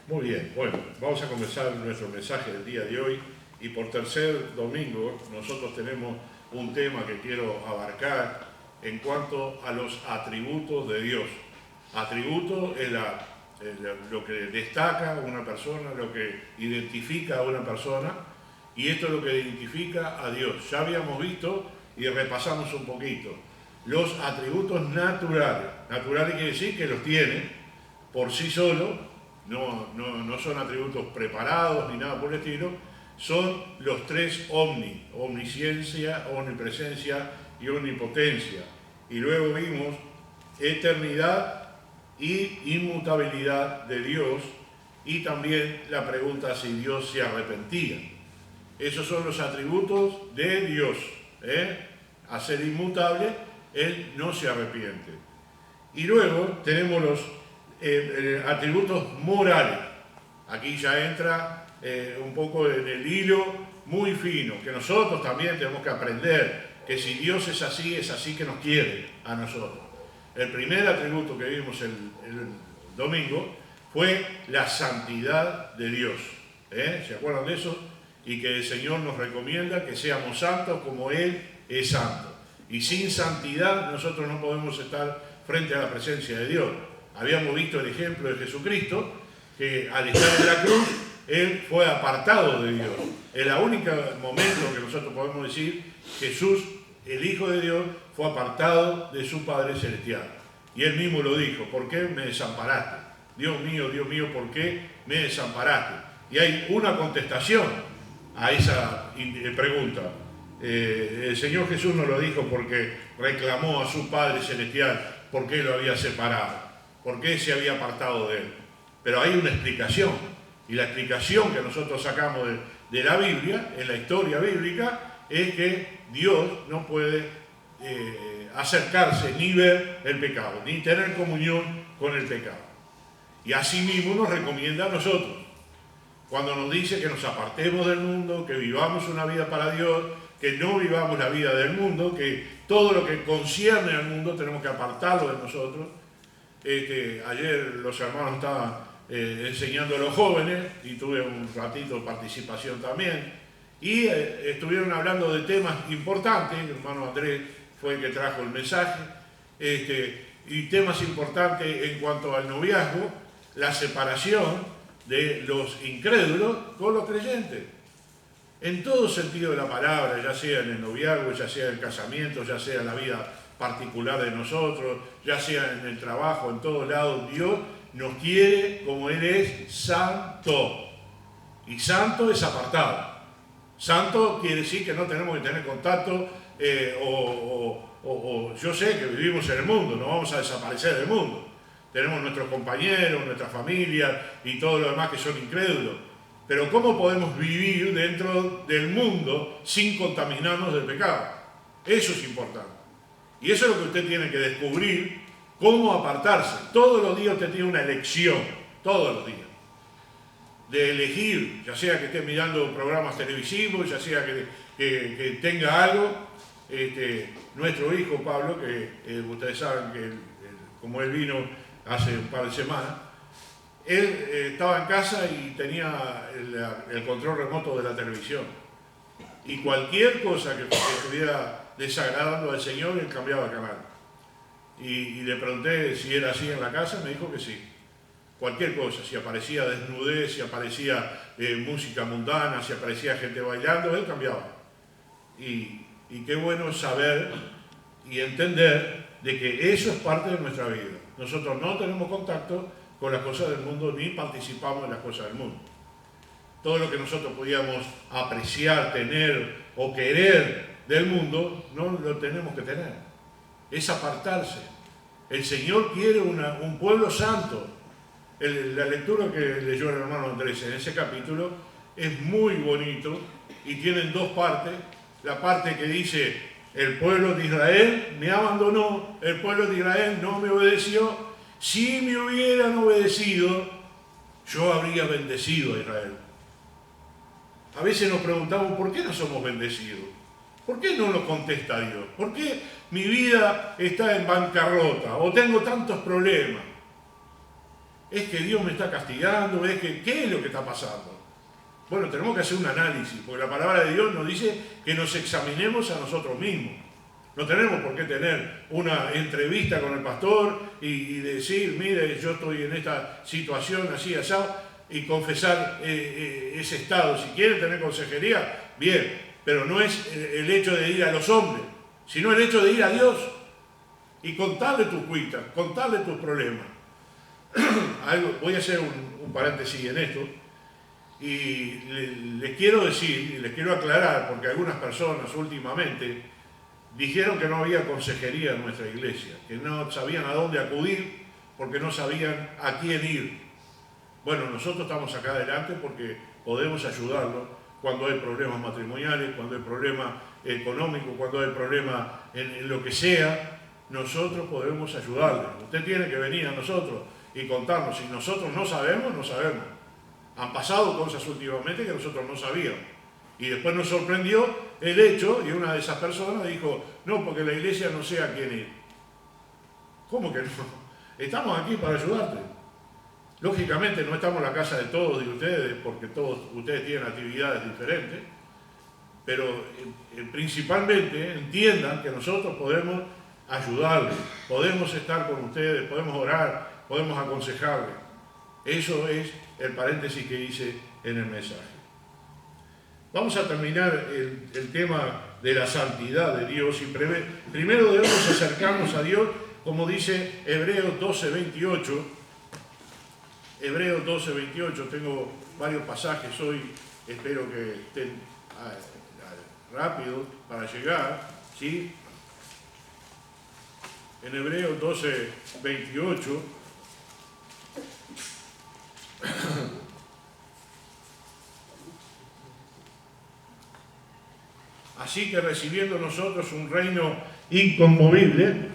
Muy bien, bueno, vamos a comenzar nuestro mensaje del día de hoy y por tercer domingo nosotros tenemos un tema que quiero abarcar en cuanto a los atributos de Dios. Atributo es lo que destaca a una persona, lo que identifica a una persona, y esto es lo que identifica a Dios. Ya habíamos visto y repasamos un poquito los atributos naturales. Naturales quiere decir que los tiene por sí solo. No son atributos preparados ni nada por el estilo, son los tres omnisciencia, omnipresencia y omnipotencia. Y luego vimos eternidad y inmutabilidad de Dios y también la pregunta si Dios se arrepentía. Esos son los atributos de Dios. A ser inmutable, Él no se arrepiente. Y luego tenemos los atributos morales. Aquí ya entra un poco en el hilo muy fino, que nosotros también tenemos que aprender, que si Dios es así que nos quiere a nosotros. El primer atributo que vimos el domingo fue la santidad de Dios. ¿Se acuerdan de eso? Y que el Señor nos recomienda que seamos santos como Él es santo. Y sin santidad nosotros no podemos estar frente a la presencia de Dios. Habíamos visto el ejemplo de Jesucristo, que al estar en la cruz, Él fue apartado de Dios. Es el único momento que nosotros podemos decir, Jesús, el Hijo de Dios, fue apartado de su Padre Celestial. Y Él mismo lo dijo, ¿por qué me desamparaste? Dios mío, ¿por qué me desamparaste? Y hay una contestación a esa pregunta. El Señor Jesús no lo dijo porque reclamó a su Padre Celestial, por qué lo había separado. ¿Por qué se había apartado de él? Pero hay una explicación, y la explicación que nosotros sacamos de la Biblia, en la historia bíblica, es que Dios no puede acercarse ni ver el pecado, ni tener comunión con el pecado. Y así mismo nos recomienda a nosotros, cuando nos dice que nos apartemos del mundo, que vivamos una vida para Dios, que no vivamos la vida del mundo, que todo lo que concierne al mundo tenemos que apartarlo de nosotros. Ayer los hermanos estaban enseñando a los jóvenes y tuve un ratito de participación también y estuvieron hablando de temas importantes. El hermano Andrés fue el que trajo el mensaje y temas importantes en cuanto al noviazgo, la separación de los incrédulos con los creyentes en todo sentido de la palabra, ya sea en el noviazgo, ya sea en el casamiento, ya sea en la vida particular de nosotros, ya sea en el trabajo, en todos lados. Dios nos quiere como Él es santo. Y santo es apartado. Santo quiere decir que no tenemos que tener contacto yo sé que vivimos en el mundo, no vamos a desaparecer del mundo. Tenemos nuestros compañeros, nuestra familia y todo lo demás que son incrédulos. Pero ¿cómo podemos vivir dentro del mundo sin contaminarnos del pecado? Eso es importante. Y eso es lo que usted tiene que descubrir, cómo apartarse. Todos los días usted tiene una elección, todos los días, de elegir, ya sea que esté mirando programas televisivos, ya sea que tenga algo. Nuestro hijo Pablo, que ustedes saben que como él vino hace un par de semanas, él estaba en casa y tenía el control remoto de la televisión. Y cualquier cosa que estuviera desagradando al Señor, él cambiaba de canal. Y le pregunté si era así en la casa, me dijo que sí. Cualquier cosa, si aparecía desnudez, si aparecía música mundana, si aparecía gente bailando, él cambiaba. Y qué bueno saber y entender de que eso es parte de nuestra vida. Nosotros no tenemos contacto con las cosas del mundo ni participamos en las cosas del mundo. Todo lo que nosotros podíamos apreciar, tener o querer del mundo, no lo tenemos que tener. Es apartarse. El Señor quiere un pueblo santo. La lectura que leyó el hermano Andrés en ese capítulo es muy bonito y tienen dos partes. La parte que dice, el pueblo de Israel me abandonó, el pueblo de Israel no me obedeció. Si me hubieran obedecido, yo habría bendecido a Israel. A veces nos preguntamos, ¿por qué no somos bendecidos? ¿Por qué no nos contesta Dios? ¿Por qué mi vida está en bancarrota o tengo tantos problemas? es que Dios me está castigando, es que, ¿qué es lo que está pasando? Bueno, tenemos que hacer un análisis, porque la palabra de Dios nos dice que nos examinemos a nosotros mismos. No tenemos por qué tener una entrevista con el pastor y decir, mire, yo estoy en esta situación así, asado, y confesar ese estado. Si quieren tener consejería, bien, pero no es el hecho de ir a los hombres, sino el hecho de ir a Dios y contarle tus cuitas, contarle tus problemas. Voy a hacer un paréntesis en esto. Y les quiero decir, y les quiero aclarar, porque algunas personas últimamente dijeron que no había consejería en nuestra iglesia, que no sabían a dónde acudir, porque no sabían a quién ir. Bueno, nosotros estamos acá adelante porque podemos ayudarlos cuando hay problemas matrimoniales, cuando hay problemas económicos, cuando hay problemas en lo que sea, nosotros podemos ayudarles. Usted tiene que venir a nosotros y contarnos. Si nosotros no sabemos, no sabemos. Han pasado cosas últimamente que nosotros no sabíamos. Y después nos sorprendió el hecho, y una de esas personas dijo, no, porque la iglesia no sé a quién ir. ¿Cómo que no? Estamos aquí para ayudarte. Lógicamente no estamos en la casa de todos de ustedes, porque todos ustedes tienen actividades diferentes, pero principalmente entiendan que nosotros podemos ayudarles, podemos estar con ustedes, podemos orar, podemos aconsejarles. Eso es el paréntesis que hice en el mensaje. Vamos a terminar el tema de la santidad de Dios y primero debemos acercarnos a Dios, como dice Hebreos 12:28. Hebreos 12:28, tengo varios pasajes hoy, espero que estén rápido para llegar, ¿sí? En Hebreos 12:28. Así que recibiendo nosotros un reino inconmovible,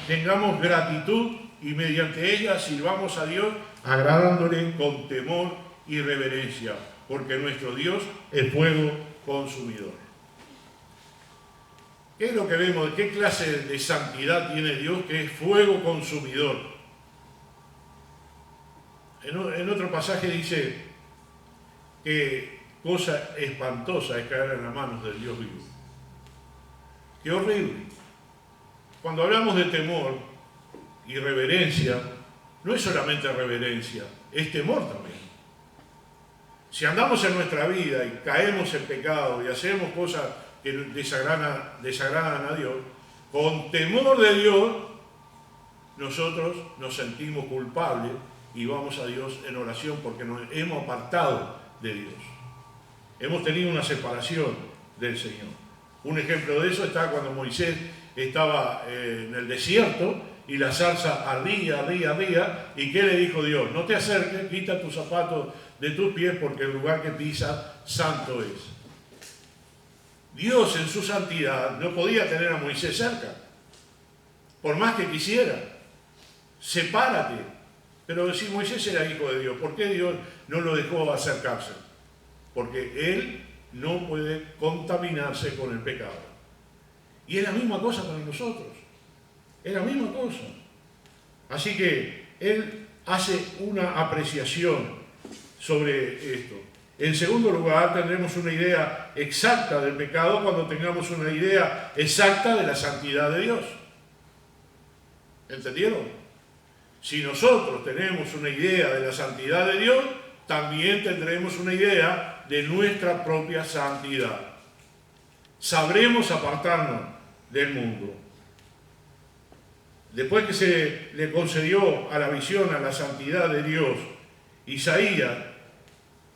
tengamos gratitud y mediante ella sirvamos a Dios agradándole con temor y reverencia, porque nuestro Dios es fuego consumidor. ¿Qué es lo que vemos? ¿Qué clase de santidad tiene Dios que es fuego consumidor? En otro pasaje dice que cosa espantosa es caer en las manos del Dios vivo. ¡Qué horrible! Cuando hablamos de temor y reverencia, no es solamente reverencia, es temor también. Si andamos en nuestra vida y caemos en pecado y hacemos cosas que desagradan a Dios, con temor de Dios, nosotros nos sentimos culpables y vamos a Dios en oración porque nos hemos apartado de Dios. Hemos tenido una separación del Señor. Un ejemplo de eso está cuando Moisés estaba en el desierto y la zarza ardía, ¿y qué le dijo Dios? No te acerques, quita tus zapatos de tus pies porque el lugar que pisas santo es. Dios en su santidad no podía tener a Moisés cerca, por más que quisiera. Sepárate. Pero si Moisés era hijo de Dios, ¿por qué Dios no lo dejó acercarse? Porque él no puede contaminarse con el pecado. Y es la misma cosa para nosotros. Es la misma cosa. Así que él hace una apreciación sobre esto. En segundo lugar, tendremos una idea exacta del pecado cuando tengamos una idea exacta de la santidad de Dios. ¿Entendieron? Si nosotros tenemos una idea de la santidad de Dios, también tendremos una idea de nuestra propia santidad. Sabremos apartarnos del mundo. Después que se le concedió a la visión, a la santidad de Dios, Isaías,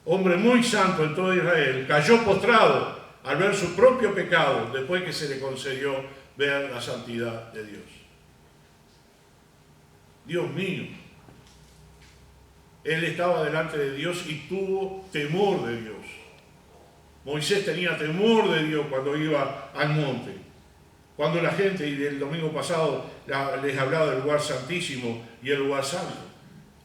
hombre muy santo en todo Israel, cayó postrado al ver su propio pecado después que se le concedió ver la santidad de Dios. Dios mío, él estaba delante de Dios y tuvo temor de Dios. Moisés tenía temor de Dios cuando iba al monte. Cuando la gente, y el domingo pasado les hablaba del lugar santísimo y el lugar santo.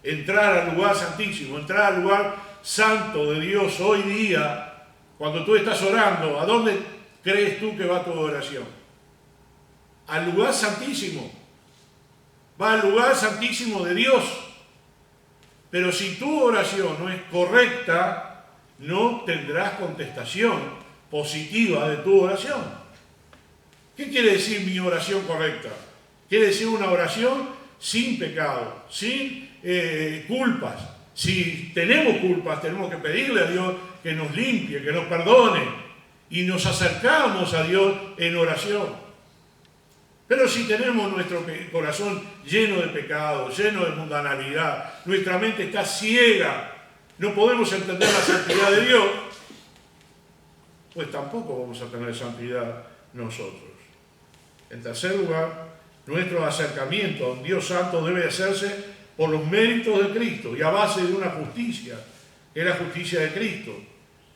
Entrar al lugar santísimo, entrar al lugar santo de Dios hoy día, cuando tú estás orando, ¿a dónde crees tú que va tu oración? Al lugar santísimo. Va al lugar santísimo de Dios. Pero si tu oración no es correcta, no tendrás contestación positiva de tu oración. ¿Qué quiere decir mi oración correcta? Quiere decir una oración sin pecado, sin culpas. Si tenemos culpas, tenemos que pedirle a Dios que nos limpie, que nos perdone. Y nos acercamos a Dios en oración. Pero si tenemos nuestro corazón lleno de pecado, lleno de mundanalidad, nuestra mente está ciega, no podemos entender la santidad de Dios, pues tampoco vamos a tener santidad nosotros. En tercer lugar, nuestro acercamiento a un Dios santo debe hacerse por los méritos de Cristo y a base de una justicia, que es la justicia de Cristo,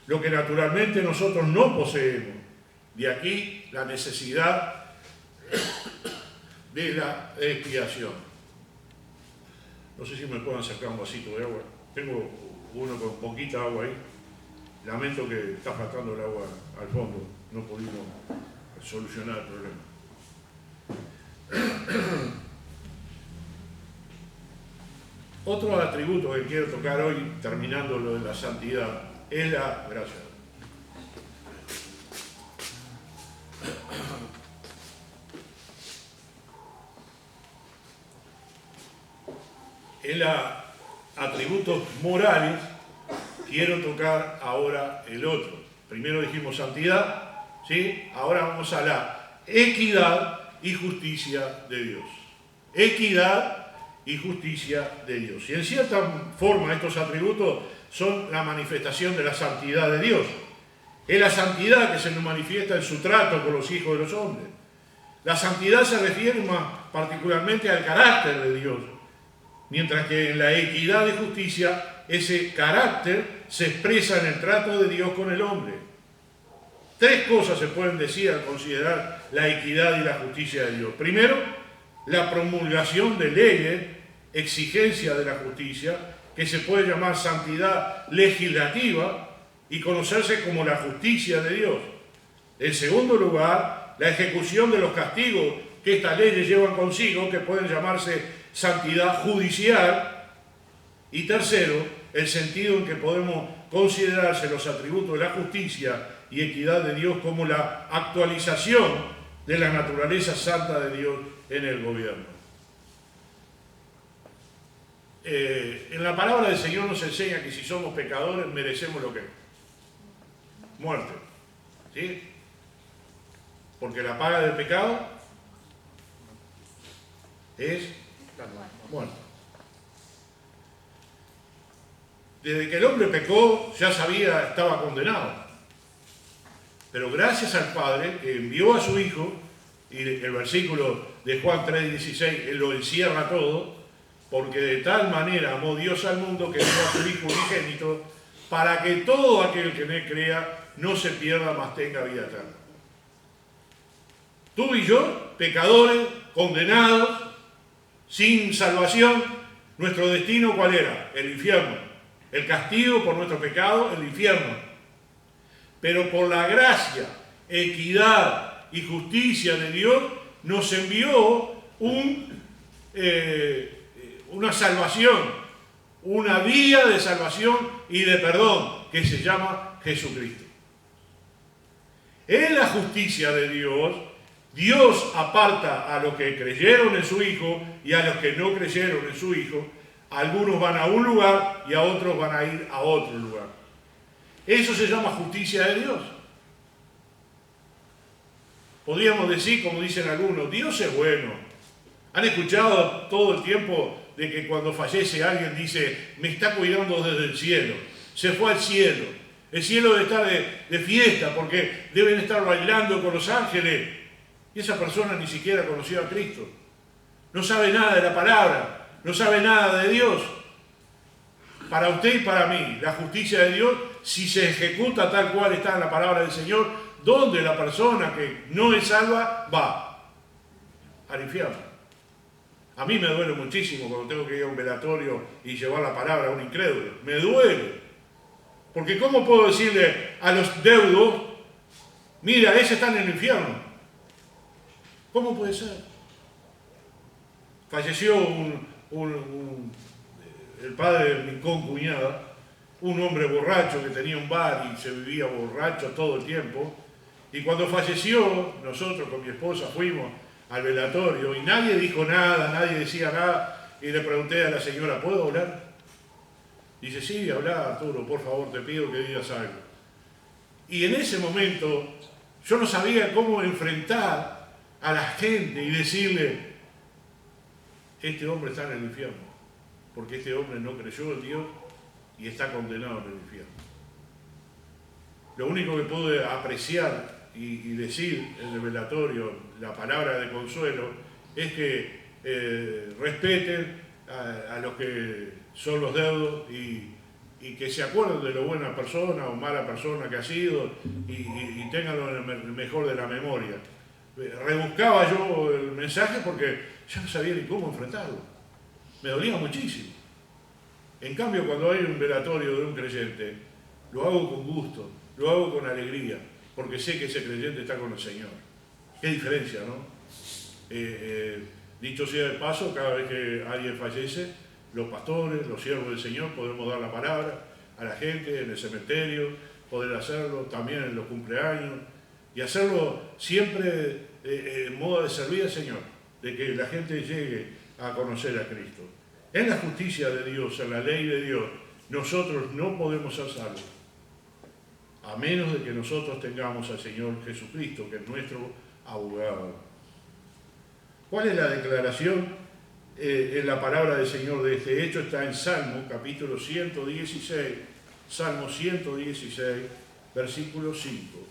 lo que naturalmente nosotros no poseemos. De aquí la necesidad de la expiación. No sé si me pueden sacar un vasito de agua. Tengo uno con poquita agua ahí. Lamento que está faltando el agua al fondo. No pudimos solucionar el problema. Otro atributo que quiero tocar hoy, terminando lo de la santidad, es la gracia. En los atributos morales, quiero tocar ahora el otro. Primero dijimos santidad, ¿sí? Ahora vamos a la equidad y justicia de Dios. Equidad y justicia de Dios. Y en cierta forma estos atributos son la manifestación de la santidad de Dios. Es la santidad que se nos manifiesta en su trato con los hijos de los hombres. La santidad se refiere más particularmente al carácter de Dios. Mientras que en la equidad y justicia, ese carácter se expresa en el trato de Dios con el hombre. Tres cosas se pueden decir al considerar la equidad y la justicia de Dios. Primero, la promulgación de leyes, exigencia de la justicia, que se puede llamar santidad legislativa y conocerse como la justicia de Dios. En segundo lugar, la ejecución de los castigos que estas leyes llevan consigo, que pueden llamarse santidad judicial. Y tercero, el sentido en que podemos considerarse los atributos de la justicia y equidad de Dios como la actualización de la naturaleza santa de Dios en el gobierno. En la palabra del Señor nos enseña que si somos pecadores merecemos lo que es muerte, ¿sí? Porque la paga del pecado es muerte. Desde que el hombre pecó ya sabía, estaba condenado. Pero gracias al Padre que envió a su Hijo, y el versículo de Juan 3:16 lo encierra todo, porque de tal manera amó Dios al mundo que dio a su Hijo unigénito, para que todo aquel que en él crea no se pierda, mas tenga vida eterna. Tú y yo, pecadores, condenados, sin salvación, nuestro destino ¿cuál era? El infierno. El castigo por nuestro pecado, el infierno. Pero por la gracia, equidad y justicia de Dios, nos envió una salvación, una vía de salvación y de perdón, que se llama Jesucristo. En la justicia de Dios, Dios aparta a los que creyeron en su Hijo y a los que no creyeron en su Hijo. Algunos van a un lugar y a otros van a ir a otro lugar. Eso se llama justicia de Dios. Podríamos decir, como dicen algunos, Dios es bueno. ¿Han escuchado todo el tiempo de que cuando fallece alguien dice, me está cuidando desde el cielo? Se fue al cielo. El cielo debe estar de fiesta porque deben estar bailando con los ángeles. Y esa persona ni siquiera conoció a Cristo. No sabe nada de la palabra, no sabe nada de Dios. Para usted y para mí, la justicia de Dios, si se ejecuta tal cual está en la palabra del Señor, ¿dónde la persona que no es salva va? Al infierno. A mí me duele muchísimo cuando tengo que ir a un velatorio y llevar la palabra a un incrédulo. Me duele. Porque ¿cómo puedo decirle a los deudos, mira, ese está en el infierno? ¿Cómo puede ser? Falleció el padre de mi concuñada, un hombre borracho que tenía un bar y se vivía borracho todo el tiempo. Y cuando falleció, nosotros con mi esposa fuimos al velatorio y nadie dijo nada, nadie decía nada. Y le pregunté a la señora, ¿puedo hablar? Dice, sí, habla, Arturo, por favor, te pido que digas algo. Y en ese momento yo no sabía cómo enfrentar a la gente y decirle, este hombre está en el infierno, porque este hombre no creyó en Dios y está condenado en el infierno. Lo único que pude apreciar y decir en el velatorio, la palabra de consuelo, es que respeten a los que son los deudos y que se acuerden de lo buena persona o mala persona que ha sido y tenganlo en el mejor de la memoria. Rebuscaba yo el mensaje porque ya no sabía ni cómo enfrentarlo. Me dolía muchísimo. En cambio, cuando hay un velatorio de un creyente, lo hago con gusto, lo hago con alegría, porque sé que ese creyente está con el Señor. Qué diferencia, ¿no? Dicho sea de paso, cada vez que alguien fallece, los pastores, los siervos del Señor, podemos dar la palabra a la gente en el cementerio, poder hacerlo también en los cumpleaños, y hacerlo siempre en modo de servir al Señor, de que la gente llegue a conocer a Cristo. En la justicia de Dios, en la ley de Dios, nosotros no podemos ser salvos, a menos de que nosotros tengamos al Señor Jesucristo, que es nuestro abogado. ¿Cuál es la declaración en la palabra del Señor de este hecho? Está en Salmo, capítulo 116, Salmo 116, versículo 5.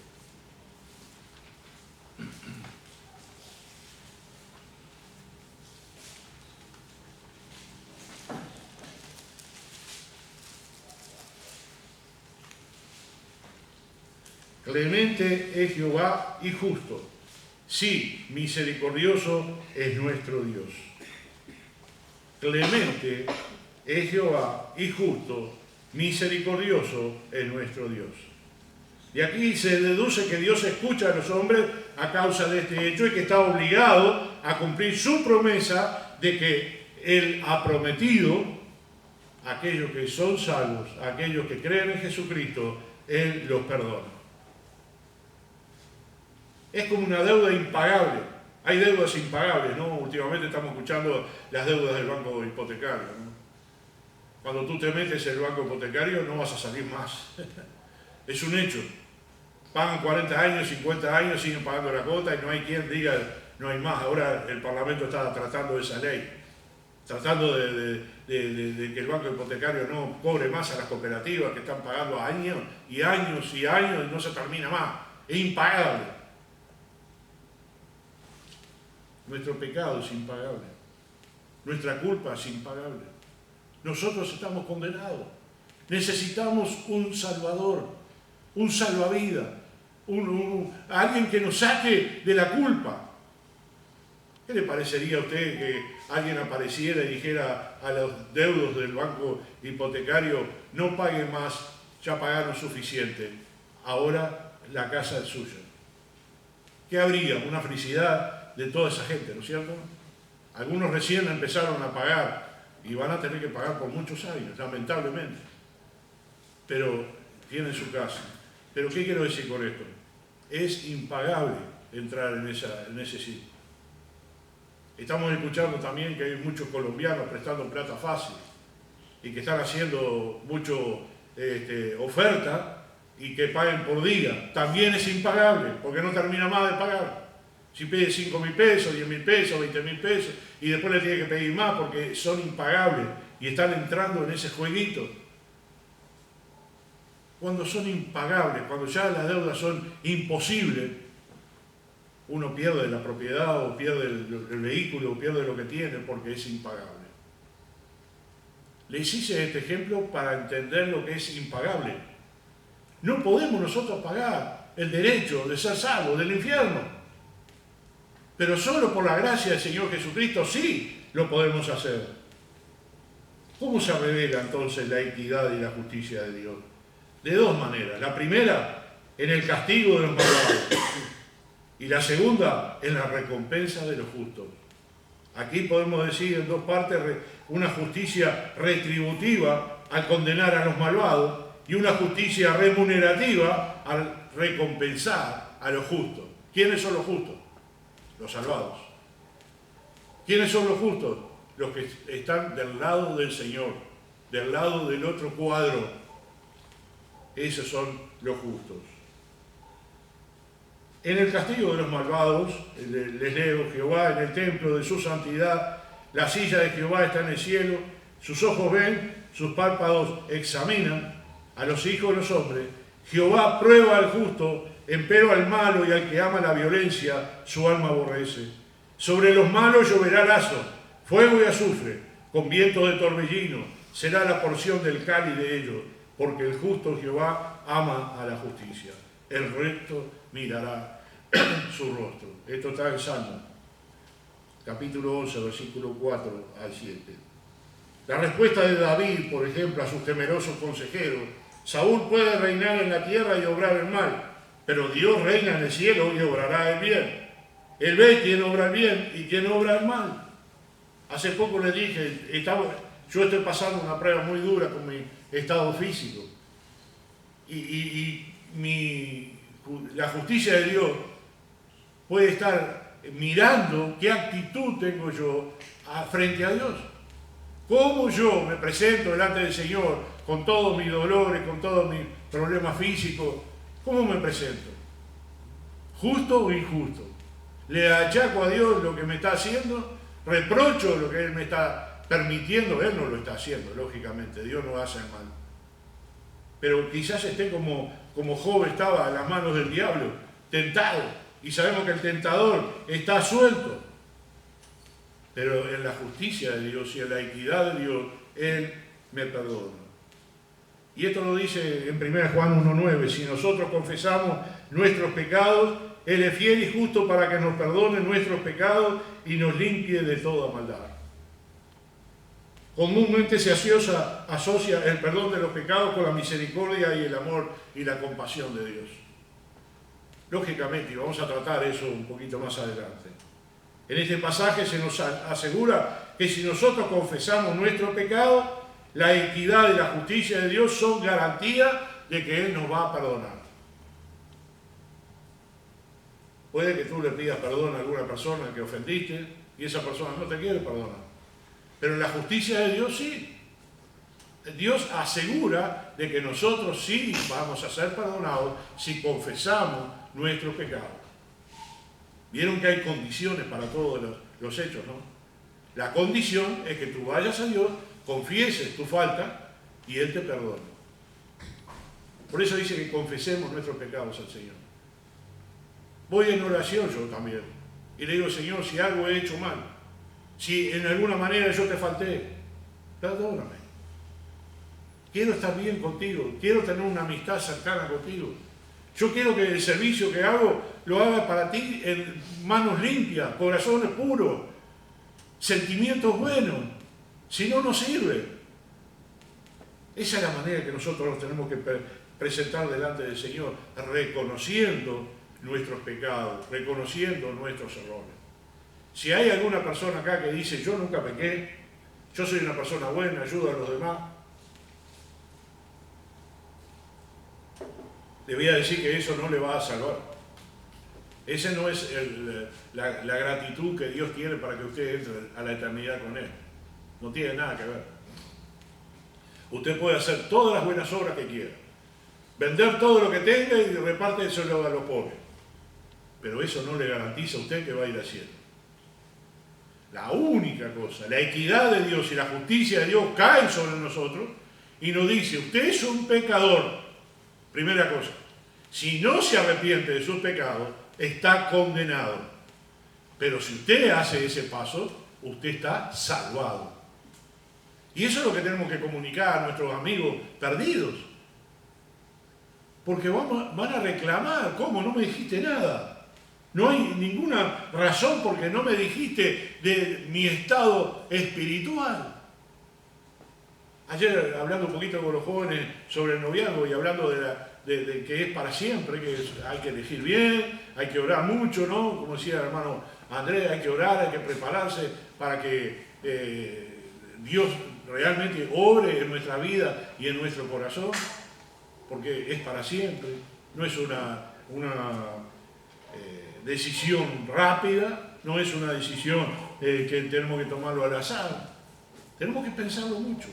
Clemente es Jehová y justo. Sí, misericordioso es nuestro Dios. Clemente es Jehová y justo, misericordioso es nuestro Dios. Y aquí se deduce que Dios escucha a los hombres a causa de este hecho y que está obligado a cumplir su promesa de que Él ha prometido a aquellos que son salvos, a aquellos que creen en Jesucristo, Él los perdona. Es como una deuda impagable. Hay deudas impagables, ¿no? Últimamente estamos escuchando las deudas del banco hipotecario, ¿no? Cuando tú te metes en el banco hipotecario no vas a salir más. Es un hecho. Pagan 40 años, 50 años, siguen pagando la cuota y no hay quien diga no hay más. Ahora el Parlamento está tratando de esa ley, tratando de que el banco hipotecario no cobre más a las cooperativas que están pagando años y años y años y no se termina más. Es impagable. Nuestro pecado es impagable. Nuestra culpa es impagable. Nosotros estamos condenados. Necesitamos un Salvador, un salvavidas, alguien que nos saque de la culpa. ¿Qué le parecería a usted que alguien apareciera y dijera a los deudos del banco hipotecario, no paguen más, ya pagaron suficiente, ahora la casa es suya? ¿Qué habría? Una felicidad de toda esa gente, ¿no es cierto? Algunos recién empezaron a pagar y van a tener que pagar por muchos años, lamentablemente. Pero tienen su casa. ¿Pero qué quiero decir con esto? Es impagable entrar en ese sitio. Estamos escuchando también que hay muchos colombianos prestando plata fácil y que están haciendo mucho oferta y que paguen por día. También es impagable porque no termina más de pagar. Si pide 5.000 pesos, 10.000 pesos, 20.000 pesos y después le tiene que pedir más porque son impagables y están entrando en ese jueguito. Cuando son impagables, cuando ya las deudas son imposibles, uno pierde la propiedad o pierde el vehículo o pierde lo que tiene porque es impagable. Les hice este ejemplo para entender lo que es impagable. No podemos nosotros pagar el derecho de ser salvos del infierno. Pero solo por la gracia del Señor Jesucristo sí lo podemos hacer. ¿Cómo se revela entonces la equidad y la justicia de Dios? De dos maneras. La primera, en el castigo de los malvados. Y la segunda, en la recompensa de los justos. Aquí podemos decir en dos partes una justicia retributiva al condenar a los malvados y una justicia remunerativa al recompensar a los justos. ¿Quiénes son los justos? Los salvados. ¿Quiénes son los justos? Los que están del lado del Señor, del lado del otro cuadro. Esos son los justos. En el castigo de los malvados, les leo: Jehová en el templo de su santidad, la silla de Jehová está en el cielo, sus ojos ven, sus párpados examinan a los hijos de los hombres. Jehová prueba al justo, empero al malo y al que ama la violencia, su alma aborrece. Sobre los malos lloverá lazo, fuego y azufre, con viento de torbellino, será la porción del cáliz de ellos, porque el justo Jehová ama a la justicia. El recto mirará su rostro. Esto está en Salmo, capítulo 11, versículo 4 al 7. La respuesta de David, por ejemplo, a sus temerosos consejeros: Saúl puede reinar en la tierra y obrar el mal, pero Dios reina en el cielo y obrará el bien. Él ve quién obra el bien y quién obra el mal. Hace poco les dije, yo estoy pasando una prueba muy dura con mi estado físico. La justicia de Dios puede estar mirando qué actitud tengo yo frente a Dios. Cómo yo me presento delante del Señor con todos mis dolores, con todos mis problemas físicos. ¿Cómo me presento? ¿Justo o injusto? ¿Le achaco a Dios lo que me está haciendo? ¿Reprocho lo que Él me está permitiendo? Él no lo está haciendo, lógicamente. Dios no hace mal. Pero quizás esté como Job estaba a las manos del diablo, tentado. Y sabemos que el tentador está suelto. Pero en la justicia de Dios y en la equidad de Dios, Él me perdona. Y esto lo dice en 1 Juan 1:9. Si nosotros confesamos nuestros pecados, Él es fiel y justo para que nos perdone nuestros pecados y nos limpie de toda maldad. Comúnmente se asocia el perdón de los pecados con la misericordia y el amor y la compasión de Dios. Lógicamente, y vamos a tratar eso un poquito más adelante. En este pasaje se nos asegura que si nosotros confesamos nuestro pecado, la equidad y la justicia de Dios son garantía de que Él nos va a perdonar. Puede que tú le pidas perdón a alguna persona que ofendiste y esa persona no te quiere perdonar. Pero en la justicia de Dios sí. Dios asegura de que nosotros sí vamos a ser perdonados si confesamos nuestros pecados. Vieron que hay condiciones para todos los hechos, ¿no? La condición es que tú vayas a Dios, confieses tu falta y Él te perdone. Por eso dice que confesemos nuestros pecados al Señor. Voy en oración yo también y le digo: Señor, si algo he hecho mal, si en alguna manera yo te falté, perdóname. Quiero estar bien contigo, quiero tener una amistad cercana contigo. Yo quiero que el servicio que hago lo haga para ti en manos limpias, corazones puros, sentimientos buenos. Si no, no sirve. Esa es la manera que nosotros nos tenemos que presentar delante del Señor, reconociendo nuestros pecados, reconociendo nuestros errores. Si hay alguna persona acá que dice: yo nunca pequé, yo soy una persona buena, ayudo a los demás, le voy a decir que eso no le va a salvar. Esa no es la gratitud que Dios tiene para que usted entre a la eternidad con Él. No tiene nada que ver. Usted puede hacer todas las buenas obras que quiera, vender todo lo que tenga y repárteselo a los pobres. Pero eso no le garantiza a usted que va a ir al cielo. La única cosa, la equidad de Dios y la justicia de Dios caen sobre nosotros y nos dice: usted es un pecador. Primera cosa, si no se arrepiente de sus pecados, está condenado. Pero si usted hace ese paso, usted está salvado. Y eso es lo que tenemos que comunicar a nuestros amigos perdidos. Porque van a reclamar: ¿cómo? No me dijiste nada. No hay ninguna razón porque no me dijiste de mi estado espiritual. Ayer, hablando un poquito con los jóvenes sobre el noviazgo y hablando de que es para siempre, que hay que elegir bien, hay que orar mucho, ¿no? Como decía el hermano Andrés, hay que orar, hay que prepararse para que Dios realmente obre en nuestra vida y en nuestro corazón, porque es para siempre, no es una decisión rápida, no es una decisión que tenemos que tomarlo al azar, tenemos que pensarlo mucho.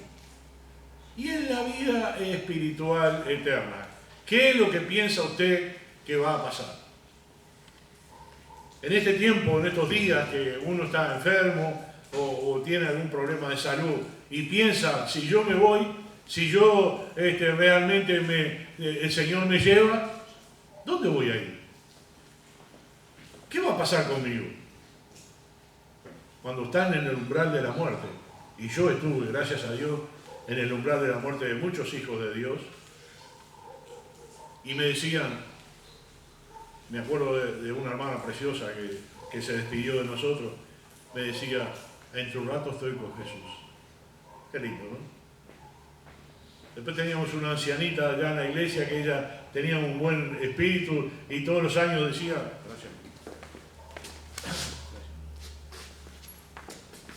Y en la vida espiritual eterna, ¿qué es lo que piensa usted que va a pasar? En este tiempo, en estos días que uno está enfermo o tiene algún problema de salud y piensa, si yo me voy, si yo realmente el Señor me lleva, ¿dónde voy a ir? ¿Qué va a pasar conmigo? Cuando están en el umbral de la muerte, y yo estuve, gracias a Dios, en el umbral de la muerte de muchos hijos de Dios, y me decían, me acuerdo de una hermana preciosa que se despidió de nosotros, me decía, entre un rato estoy con Jesús. Qué lindo, ¿no? Después teníamos una ancianita allá en la iglesia que ella tenía un buen espíritu y todos los años decía, gracias.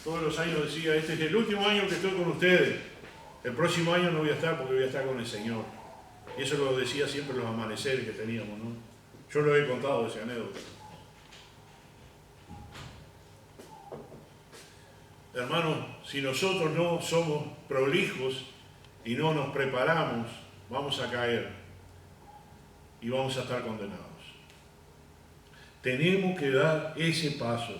Todos los años decía, este es el último año que estoy con ustedes, el próximo año no voy a estar porque voy a estar con el Señor. Y eso lo decía siempre los amaneceres que teníamos, ¿no? Yo lo he contado esa anécdota. Hermanos, si nosotros no somos prolijos y no nos preparamos, vamos a caer y vamos a estar condenados. Tenemos que dar ese paso.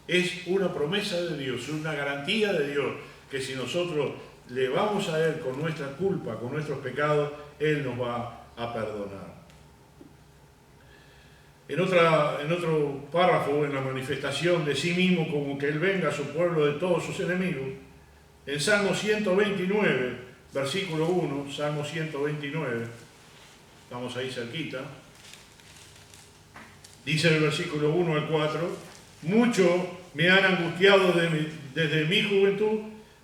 Es una promesa de Dios, una garantía de Dios, que si nosotros le vamos a Él con nuestra culpa, con nuestros pecados, Él nos va a perdonar. En otro párrafo, en la manifestación de sí mismo como que Él venga a su pueblo de todos sus enemigos, en Salmo 129, versículo 1, Salmo 129, estamos ahí cerquita, dice el versículo 1 al 4, mucho me han angustiado desde mi juventud,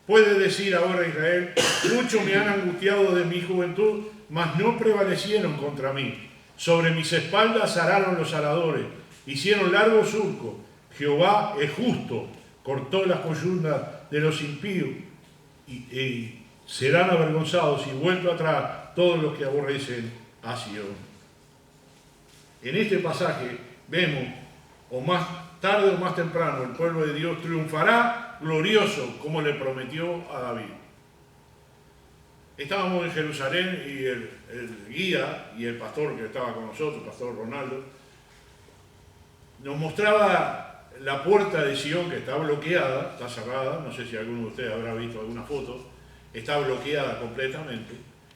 puede decir ahora Israel, mucho me han angustiado de mi juventud, mas no prevalecieron contra mí. Sobre mis espaldas araron los aradores, hicieron largo surco. Jehová es justo, cortó las coyundas de los impíos, y serán avergonzados y vuelto atrás todos los que aborrecen a Sión. En este pasaje vemos, o más tarde o más temprano, el pueblo de Dios triunfará glorioso, como le prometió a David. Estábamos en Jerusalén y el guía y el pastor que estaba con nosotros, el pastor Ronaldo, nos mostraba la puerta de Sion, que está bloqueada, está cerrada, no sé si alguno de ustedes habrá visto alguna foto, está bloqueada completamente,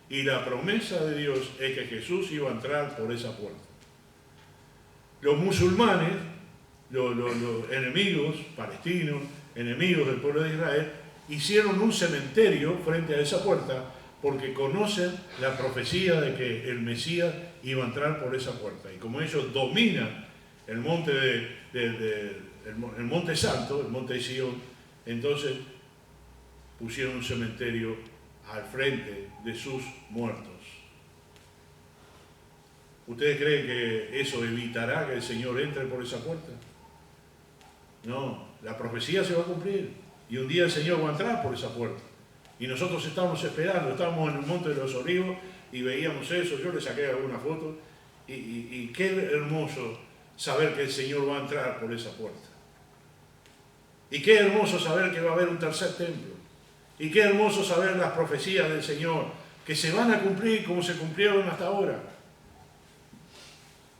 y la promesa de Dios es que Jesús iba a entrar por esa puerta. Los musulmanes, los enemigos palestinos, enemigos del pueblo de Israel, hicieron un cementerio frente a esa puerta porque conocen la profecía de que el Mesías iba a entrar por esa puerta. Y como ellos dominan el monte el monte santo, el monte de Sion, entonces pusieron un cementerio al frente de sus muertos. ¿Ustedes creen que eso evitará que el Señor entre por esa puerta? No, la profecía se va a cumplir y un día el Señor va a entrar por esa puerta. Y nosotros estábamos esperando, estábamos en el Monte de los Olivos y veíamos eso, yo le saqué alguna foto y qué hermoso saber que el Señor va a entrar por esa puerta. Y qué hermoso saber que va a haber un tercer templo. Y qué hermoso saber las profecías del Señor que se van a cumplir como se cumplieron hasta ahora.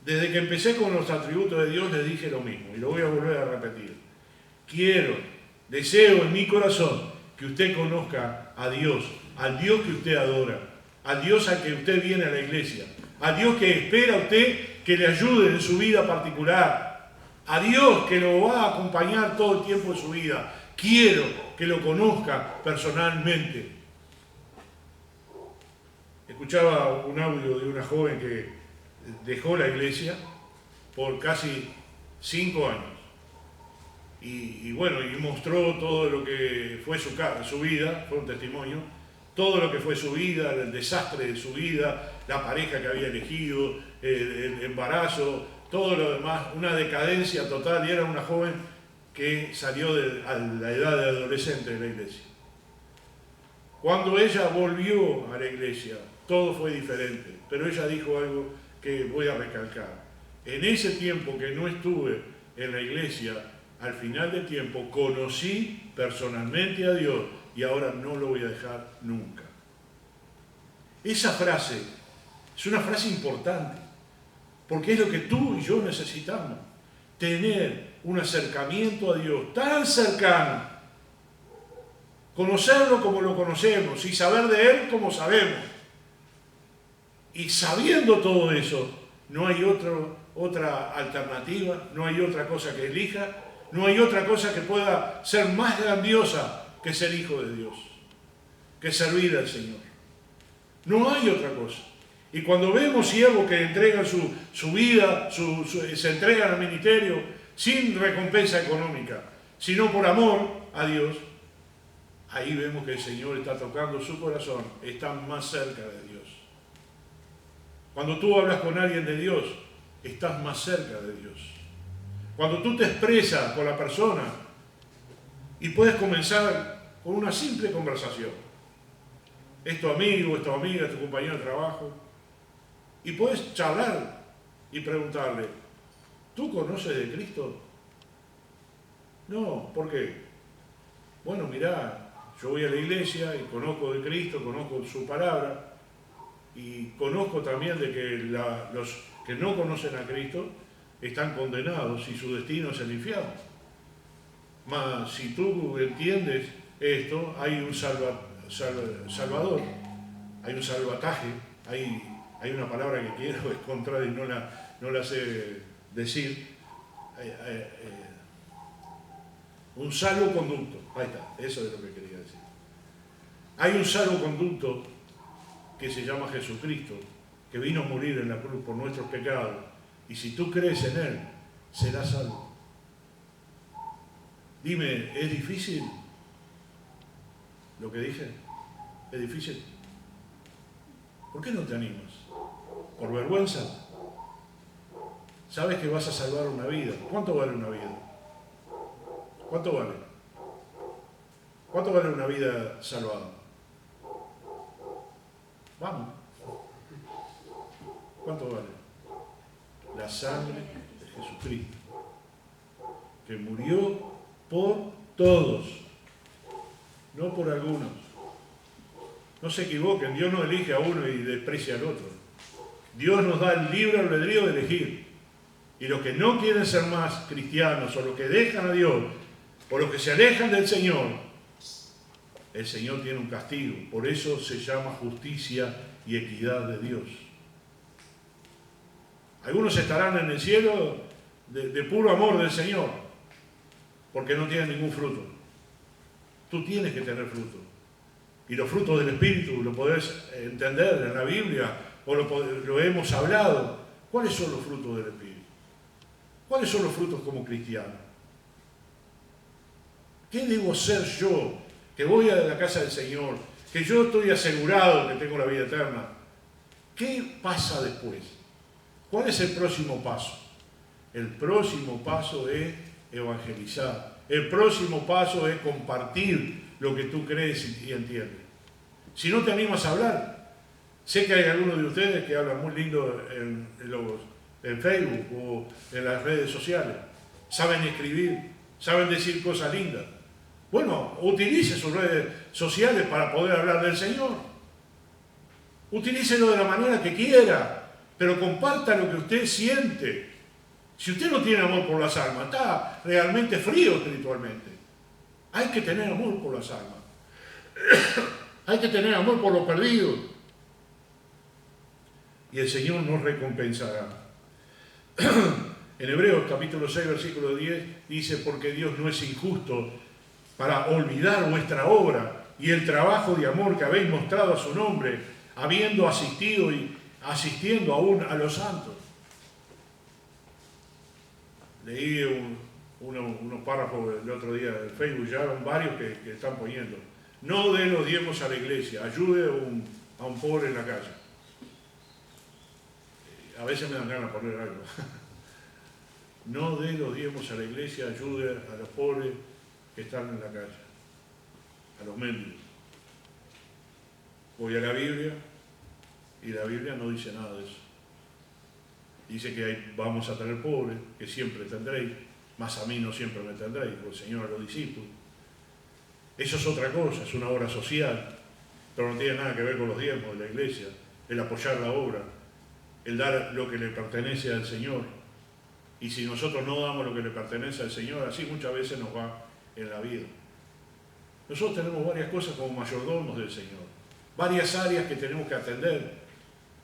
Desde que empecé con los atributos de Dios les dije lo mismo y lo voy a volver a repetir. Deseo en mi corazón que usted conozca a Dios, al Dios que usted adora, al Dios al que usted viene a la iglesia, al Dios que espera a usted que le ayude en su vida particular, a Dios que lo va a acompañar todo el tiempo de su vida. Quiero que lo conozca personalmente. Escuchaba un audio de una joven que dejó la iglesia por casi 5 años. Y mostró todo lo que fue su vida, fue un testimonio, todo lo que fue su vida, el desastre de su vida, la pareja que había elegido, el embarazo, todo lo demás, una decadencia total, y era una joven que salió a la edad de adolescente de la iglesia. Cuando ella volvió a la iglesia, todo fue diferente, pero ella dijo algo que voy a recalcar. En ese tiempo que no estuve en la iglesia, al final del tiempo conocí personalmente a Dios y ahora no lo voy a dejar nunca. Esa frase es una frase importante, porque es lo que tú y yo necesitamos, tener un acercamiento a Dios tan cercano, conocerlo como lo conocemos y saber de Él como sabemos. Y sabiendo todo eso, no hay otra alternativa, no hay otra cosa que elija, no hay otra cosa que pueda ser más grandiosa que ser hijo de Dios, que servir al Señor. No hay otra cosa. Y cuando vemos siervos que entregan su vida, se entregan al ministerio sin recompensa económica, sino por amor a Dios, ahí vemos que el Señor está tocando su corazón, está más cerca de Dios. Cuando tú hablas con alguien de Dios, estás más cerca de Dios. Cuando tú te expresas con la persona y puedes comenzar con una simple conversación. Es tu amigo, es tu amiga, es tu compañero de trabajo. Y puedes charlar y preguntarle, ¿tú conoces de Cristo? No, ¿por qué? Bueno, mirá, yo voy a la iglesia y conozco de Cristo, conozco su palabra. Y conozco también de que los que no conocen a Cristo están condenados y su destino es el infierno. Mas si tú entiendes esto, hay un salvador, hay un salvataje, hay una palabra que quiero encontrar y no la sé decir, un salvoconducto, ahí está, eso es lo que quería decir. Hay un salvoconducto que se llama Jesucristo, que vino a morir en la cruz por nuestros pecados, y si tú crees en Él, serás salvo. Dime, ¿es difícil lo que dije? ¿Es difícil? ¿Por qué no te animas? ¿Por vergüenza? Sabes que vas a salvar una vida. ¿Cuánto vale una vida? ¿Cuánto vale? ¿Cuánto vale una vida salvada? Vamos. ¿Cuánto vale? La sangre de Jesucristo, que murió por todos, no por algunos. No se equivoquen, Dios no elige a uno y desprecia al otro. Dios nos da el libre albedrío de elegir. Y los que no quieren ser más cristianos, o los que dejan a Dios, o los que se alejan del Señor, el Señor tiene un castigo. Por eso se llama justicia y equidad de Dios. Algunos estarán en el cielo de puro amor del Señor, porque no tienen ningún fruto. Tú tienes que tener fruto. Y los frutos del Espíritu lo podés entender en la Biblia, o lo hemos hablado. ¿Cuáles son los frutos del Espíritu? ¿Cuáles son los frutos como cristiano? ¿Qué debo ser yo, que voy a la casa del Señor, que yo estoy asegurado que tengo la vida eterna? ¿Qué pasa después? ¿Cuál es el próximo paso? El próximo paso es evangelizar. El próximo paso es compartir lo que tú crees y entiendes. Si no te animas a hablar, sé que hay algunos de ustedes que hablan muy lindo en Facebook o en las redes sociales. Saben escribir, saben decir cosas lindas. Bueno, utilice sus redes sociales para poder hablar del Señor. Utilícelo de la manera que quiera, pero comparta lo que usted siente. Si usted no tiene amor por las almas, está realmente frío espiritualmente. Hay que tener amor por las almas. Hay que tener amor por los perdidos. Y el Señor nos recompensará. En Hebreos capítulo 6, versículo 10, dice, porque Dios no es injusto para olvidar vuestra obra y el trabajo de amor que habéis mostrado a su nombre, habiendo asistido y asistiendo aún a los santos. Leí unos párrafos el otro día en Facebook, ya eran varios que están poniendo. No dé los diezmos a la iglesia, ayude a un pobre en la calle. A veces me dan ganas de poner algo. no dé los diezmos a la iglesia, ayude a los pobres que están en la calle, a los mendigos. Voy a la Biblia y la Biblia no dice nada de eso. Dice que vamos a tener pobres, que siempre tendréis, mas a mí no siempre me tendréis, dijo el Señor a los discípulos. Eso es otra cosa, es una obra social, pero no tiene nada que ver con los diezmos de la iglesia, el apoyar la obra, el dar lo que le pertenece al Señor. Y si nosotros no damos lo que le pertenece al Señor, así muchas veces nos va en la vida. Nosotros tenemos varias cosas como mayordomos del Señor, varias áreas que tenemos que atender.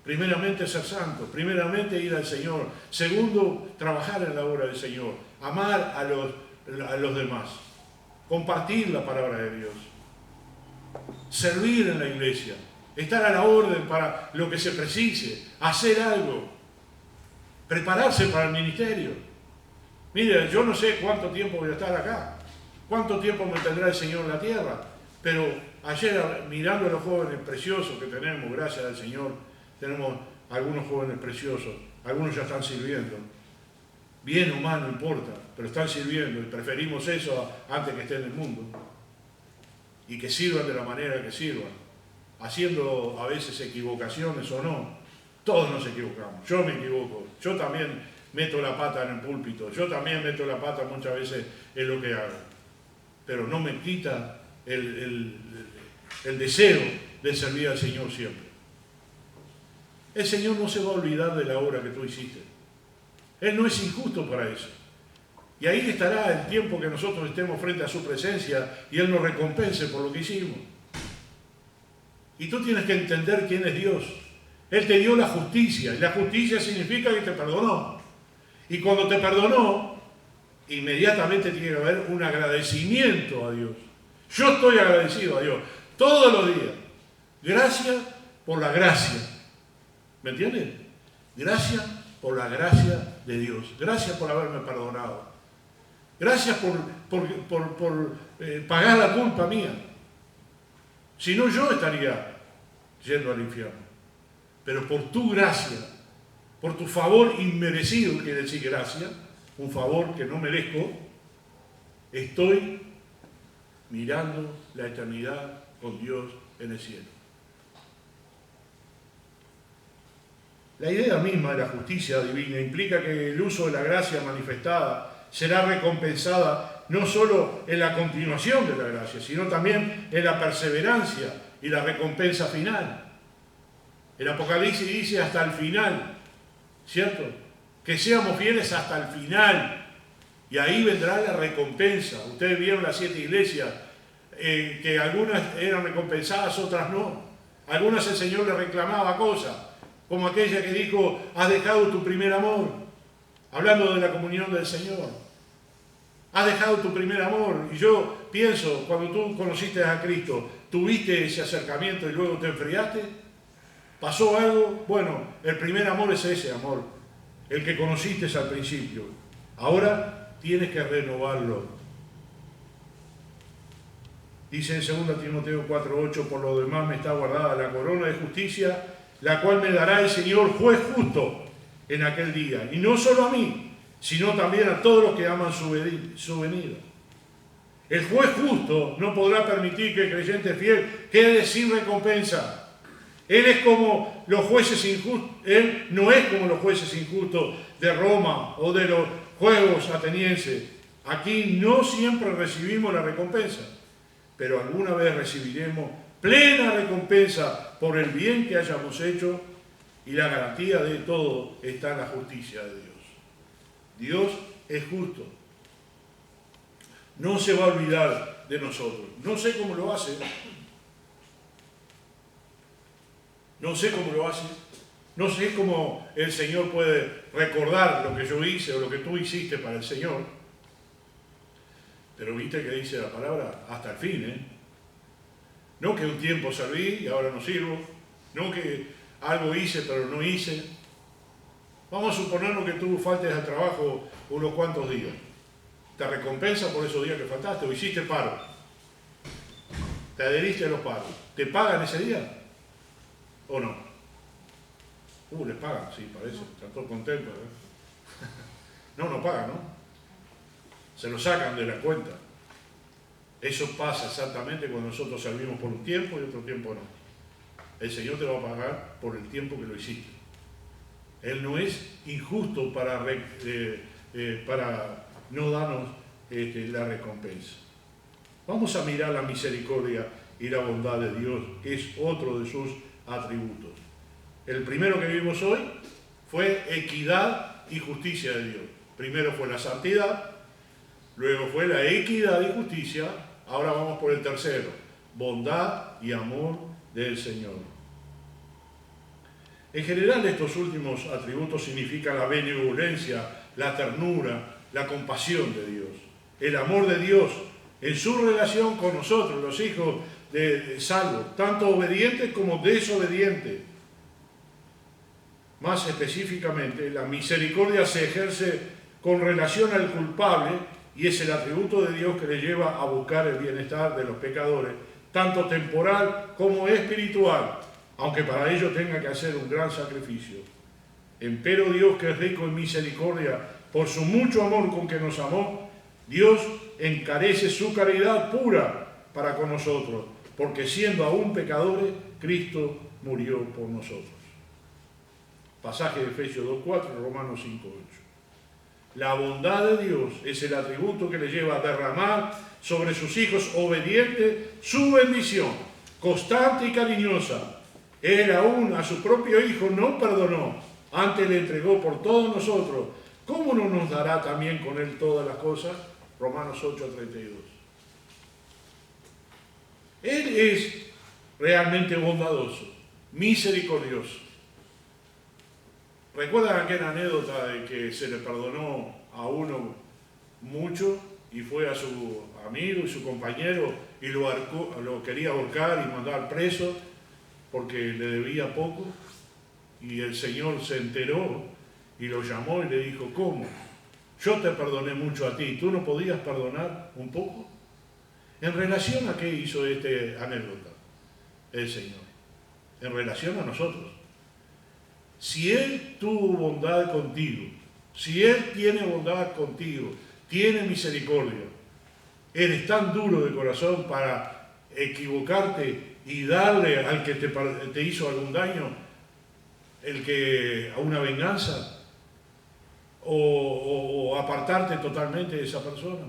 Primeramente, ser santos. Primeramente, ir al Señor. Segundo, trabajar en la obra del Señor. Amar a los demás. Compartir la palabra de Dios. Servir en la iglesia. Estar a la orden para lo que se precise. Hacer algo. Prepararse para el ministerio. Mire, yo no sé cuánto tiempo voy a estar acá. Cuánto tiempo me tendrá el Señor en la tierra. Pero ayer, mirando a los jóvenes preciosos que tenemos, gracias al Señor, tenemos algunos jóvenes preciosos, algunos ya están sirviendo. Bien o mal, no importa, pero están sirviendo y preferimos eso antes que estén en el mundo. Y que sirvan de la manera que sirvan, haciendo a veces equivocaciones o no. Todos nos equivocamos, yo me equivoco, yo también meto la pata en el púlpito, yo también meto la pata muchas veces en lo que hago. Pero no me quita el deseo de servir al Señor siempre. El Señor no se va a olvidar de la obra que tú hiciste. Él no es injusto para eso. Y ahí estará el tiempo que nosotros estemos frente a su presencia y Él nos recompense por lo que hicimos. Y tú tienes que entender quién es Dios. Él te dio la justicia, y la justicia significa que te perdonó. Y cuando te perdonó, inmediatamente tiene que haber un agradecimiento a Dios. Yo estoy agradecido a Dios todos los días. Gracias por la gracia. ¿Me entiendes? Gracias por la gracia de Dios. Gracias por haberme perdonado. Gracias por pagar la culpa mía. Si no, yo estaría yendo al infierno. Pero por tu gracia, por tu favor inmerecido, quiere decir gracia, un favor que no merezco, estoy mirando la eternidad con Dios en el cielo. La idea misma de la justicia divina implica que el uso de la gracia manifestada será recompensada no solo en la continuación de la gracia, sino también en la perseverancia y la recompensa final. El Apocalipsis dice hasta el final, ¿cierto? Que seamos fieles hasta el final. Y ahí vendrá la recompensa. Ustedes vieron las 7 iglesias, que algunas eran recompensadas, otras no. Algunas el Señor les reclamaba cosas, como aquella que dijo, has dejado tu primer amor, hablando de la comunión del Señor. Has dejado tu primer amor. Y yo pienso, cuando tú conociste a Cristo, ¿tuviste ese acercamiento y luego te enfriaste? ¿Pasó algo? Bueno, el primer amor es ese amor, el que conociste al principio. Ahora tienes que renovarlo. Dice en 2 Timoteo 4:8, por lo demás me está guardada la corona de justicia, la cual me dará el Señor juez justo en aquel día. Y no solo a mí, sino también a todos los que aman su venida. El juez justo no podrá permitir que el creyente fiel quede sin recompensa. Él es como los jueces injustos. Él no es como los jueces injustos de Roma o de los juegos atenienses. Aquí no siempre recibimos la recompensa, pero alguna vez recibiremos plena recompensa por el bien que hayamos hecho, y la garantía de todo está en la justicia de Dios. Dios es justo. No se va a olvidar de nosotros. No sé cómo lo hace. No sé cómo lo hace. No sé cómo el Señor puede recordar lo que yo hice o lo que tú hiciste para el Señor. Pero viste que dice la palabra hasta el fin, ¿eh? No que un tiempo serví y ahora no sirvo. No que algo hice pero no hice. Vamos a suponernos que tú faltes al trabajo unos cuantos días. ¿Te recompensa por esos días que faltaste o hiciste paro? ¿Te adheriste a los paros? ¿Te pagan ese día? ¿O no? Les pagan, sí, parece. Están todos contentos, ¿eh? No pagan, ¿no? Se lo sacan de la cuenta. Eso pasa exactamente cuando nosotros servimos por un tiempo y otro tiempo no. El Señor te va a pagar por el tiempo que lo hiciste. Él no es injusto para no darnos la recompensa. Vamos a mirar la misericordia y la bondad de Dios, que es otro de sus atributos. El primero que vimos hoy fue equidad y justicia de Dios. Primero fue la santidad, luego fue la equidad y justicia. Ahora vamos por el tercero, bondad y amor del Señor. En general, estos últimos atributos significan la benevolencia, la ternura, la compasión de Dios, el amor de Dios en su relación con nosotros, los hijos de salvos, tanto obedientes como desobedientes. Más específicamente, la misericordia se ejerce con relación al culpable y es el atributo de Dios que le lleva a buscar el bienestar de los pecadores, tanto temporal como espiritual, aunque para ello tenga que hacer un gran sacrificio. Empero Dios, que es rico en misericordia, por su mucho amor con que nos amó, Dios encarece su caridad pura para con nosotros, porque siendo aún pecadores, Cristo murió por nosotros. Pasaje de Efesios 2:4, Romanos 5:8. La bondad de Dios es el atributo que le lleva a derramar sobre sus hijos obedientes su bendición, constante y cariñosa. Él aún a su propio Hijo no perdonó, antes le entregó por todos nosotros. ¿Cómo no nos dará también con Él todas las cosas? Romanos 8:32. Él es realmente bondadoso, misericordioso. ¿Recuerdan aquella anécdota de que se le perdonó a uno mucho y fue a su amigo y su compañero y lo quería ahorcar y mandar preso porque le debía poco? Y el Señor se enteró y lo llamó y le dijo, ¿cómo? Yo te perdoné mucho a ti, ¿tú no podías perdonar un poco? ¿En relación a qué hizo esta anécdota el Señor? En relación a nosotros. Si Él tuvo bondad contigo, si Él tiene bondad contigo, tiene misericordia, eres tan duro de corazón para equivocarte y darle al que te hizo algún daño a una venganza o apartarte totalmente de esa persona.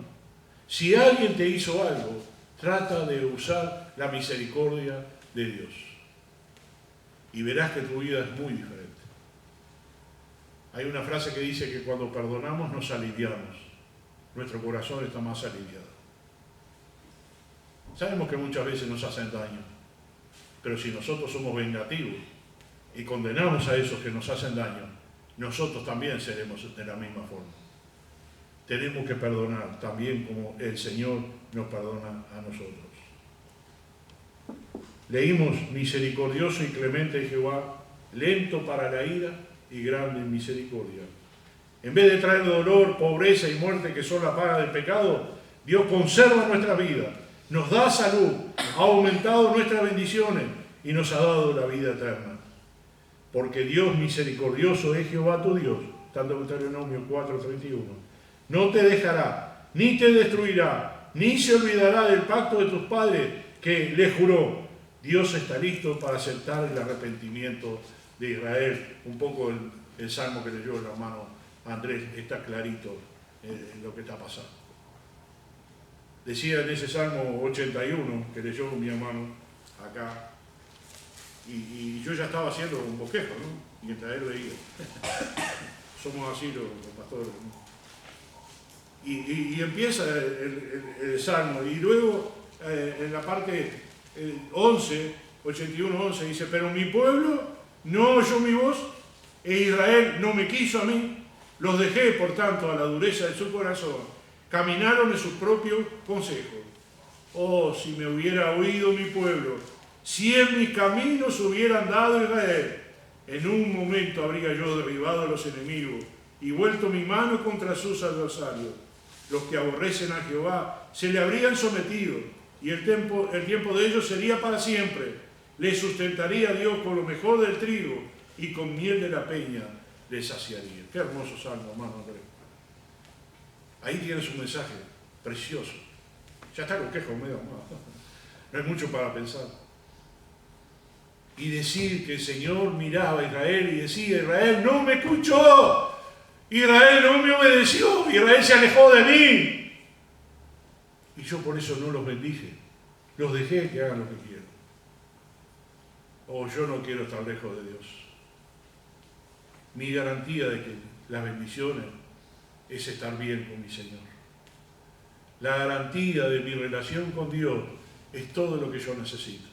Si alguien te hizo algo, trata de usar la misericordia de Dios y verás que tu vida es muy diferente. Hay una frase que dice que cuando perdonamos nos aliviamos, nuestro corazón está más aliviado. Sabemos que muchas veces nos hacen daño, pero si nosotros somos vengativos y condenamos a esos que nos hacen daño, nosotros también seremos de la misma forma. Tenemos que perdonar también como el Señor nos perdona a nosotros. Leímos, misericordioso y clemente Jehová, lento para la ira y grande en misericordia. En vez de traer dolor, pobreza y muerte que son la paga del pecado, Dios conserva nuestra vida, nos da salud, ha aumentado nuestras bendiciones y nos ha dado la vida eterna. Porque Dios misericordioso es Jehová tu Dios, tanto en Deuteronomio 4:31. No te dejará, ni te destruirá, ni se olvidará del pacto de tus padres que le juró. Dios está listo para aceptar el arrepentimiento de Israel. Un poco el salmo que leyó el hermano Andrés está clarito en lo que está pasando. Decía en ese salmo 81 que leyó mi hermano acá, y yo ya estaba haciendo un bosquejo, ¿no? Mientras él leía. Somos así los pastores, ¿no? Y empieza el salmo, y luego en la parte 81:11 dice, pero mi pueblo no oyó mi voz, e Israel no me quiso a mí, los dejé por tanto a la dureza de su corazón, caminaron en sus propios consejos. Oh, si me hubiera oído mi pueblo, si en mis caminos hubiera andado Israel, en un momento habría yo derribado a los enemigos y vuelto mi mano contra sus adversarios. Los que aborrecen a Jehová se le habrían sometido, y el tiempo de ellos sería para siempre. Les sustentaría Dios con lo mejor del trigo, y con miel de la peña les saciaría. Qué hermoso salmo, hermano Andrés. Ahí tienes un mensaje precioso. Ya está con quejo medio más. No hay mucho para pensar. Y decir que el Señor miraba a Israel y decía: Israel no me escuchó, Israel no me obedeció, Israel se alejó de mí. Y yo por eso no los bendije, los dejé que hagan lo que quieran. Yo no quiero estar lejos de Dios. Mi garantía de que las bendiciones es estar bien con mi Señor. La garantía de mi relación con Dios es todo lo que yo necesito.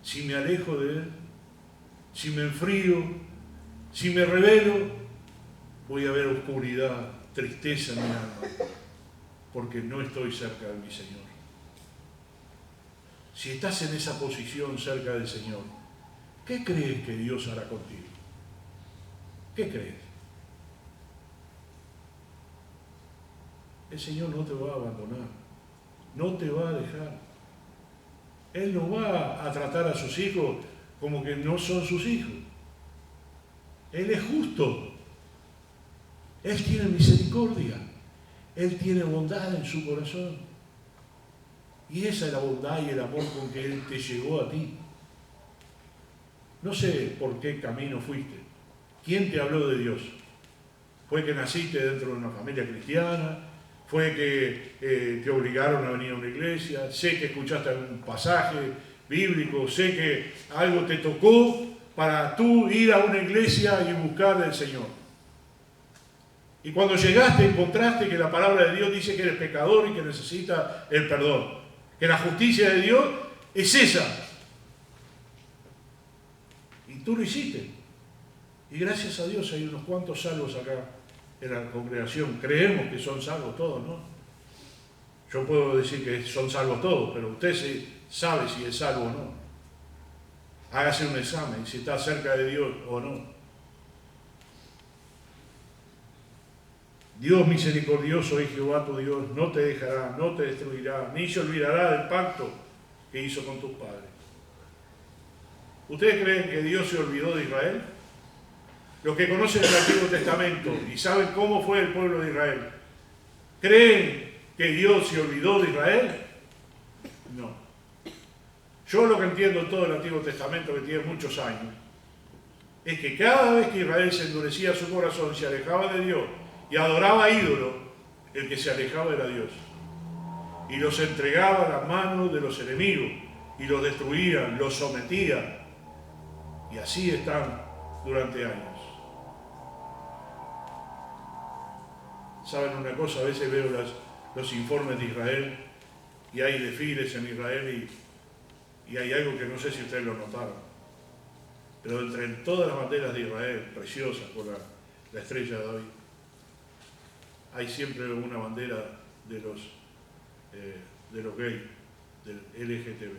Si me alejo de Él, si me enfrío, si me rebelo, voy a ver oscuridad, tristeza en mi alma, porque no estoy cerca de mi Señor. Si estás en esa posición cerca del Señor, ¿qué crees que Dios hará contigo? ¿Qué crees? El Señor no te va a abandonar, no te va a dejar. Él no va a tratar a sus hijos como que no son sus hijos. Él es justo. Él tiene misericordia. Él tiene bondad en su corazón. Y esa es la bondad y el amor con que Él te llegó a ti. No sé por qué camino fuiste. ¿Quién te habló de Dios? ¿Fue que naciste dentro de una familia cristiana? ¿Fue que te obligaron a venir a una iglesia? Sé que escuchaste algún pasaje bíblico, sé que algo te tocó para tú ir a una iglesia y buscar del Señor. Y cuando llegaste encontraste que la palabra de Dios dice que eres pecador y que necesitas el perdón. Que la justicia de Dios es esa. Y tú lo hiciste. Y gracias a Dios hay unos cuantos salvos acá en la congregación. Creemos que son salvos todos, ¿no? Yo puedo decir que son salvos todos, pero usted sabe si es salvo o no. Hágase un examen, si está cerca de Dios o no. Dios misericordioso es Jehová tu Dios, no te dejará, no te destruirá, ni se olvidará del pacto que hizo con tus padres. ¿Ustedes creen que Dios se olvidó de Israel? Los que conocen el Antiguo Testamento y saben cómo fue el pueblo de Israel, ¿creen que Dios se olvidó de Israel? No. Yo lo que entiendo en todo el Antiguo Testamento, que tiene muchos años, es que cada vez que Israel se endurecía su corazón, se alejaba de Dios y adoraba a ídolos, el que se alejaba era Dios. Y los entregaba a las manos de los enemigos y los destruían, los sometían. Y así están durante años. ¿Saben una cosa? A veces veo los informes de Israel y hay desfiles en Israel y hay algo que no sé si ustedes lo notaron. Pero entre todas las banderas de Israel, preciosas por la estrella de David, hay siempre una bandera de los gays, del LGTB.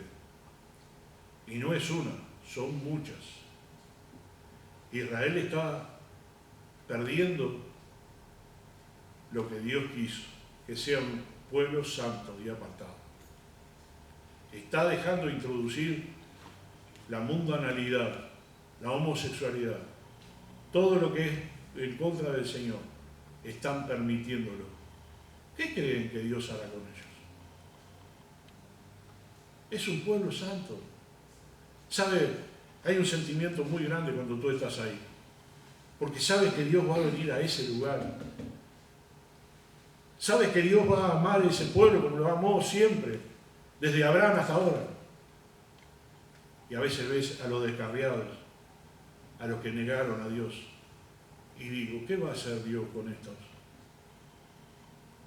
Y no es una, son muchas. Israel está perdiendo lo que Dios quiso, que sea un pueblo santo y apartado. Está dejando introducir la mundanalidad, la homosexualidad, todo lo que es en contra del Señor, están permitiéndolo. ¿Qué creen que Dios hará con ellos? Es un pueblo santo. ¿Sabe? Hay un sentimiento muy grande cuando tú estás ahí, porque sabes que Dios va a venir a ese lugar. Sabes que Dios va a amar a ese pueblo como lo amó siempre, desde Abraham hasta ahora. Y a veces ves a los descarriados, a los que negaron a Dios, y digo, ¿qué va a hacer Dios con estos?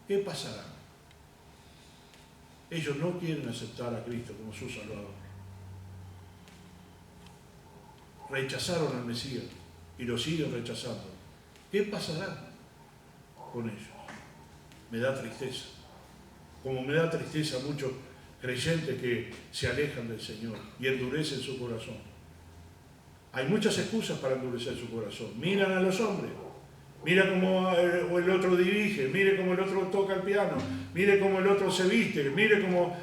¿Qué pasará? Ellos no quieren aceptar a Cristo como su Salvador. Rechazaron al Mesías y lo siguen rechazando. ¿Qué pasará con ellos? Me da tristeza. Como me da tristeza a muchos creyentes que se alejan del Señor y endurecen su corazón. Hay muchas excusas para endurecer su corazón. Miran a los hombres. Mira cómo el otro dirige, mire cómo el otro toca el piano, mire cómo el otro se viste, mire cómo...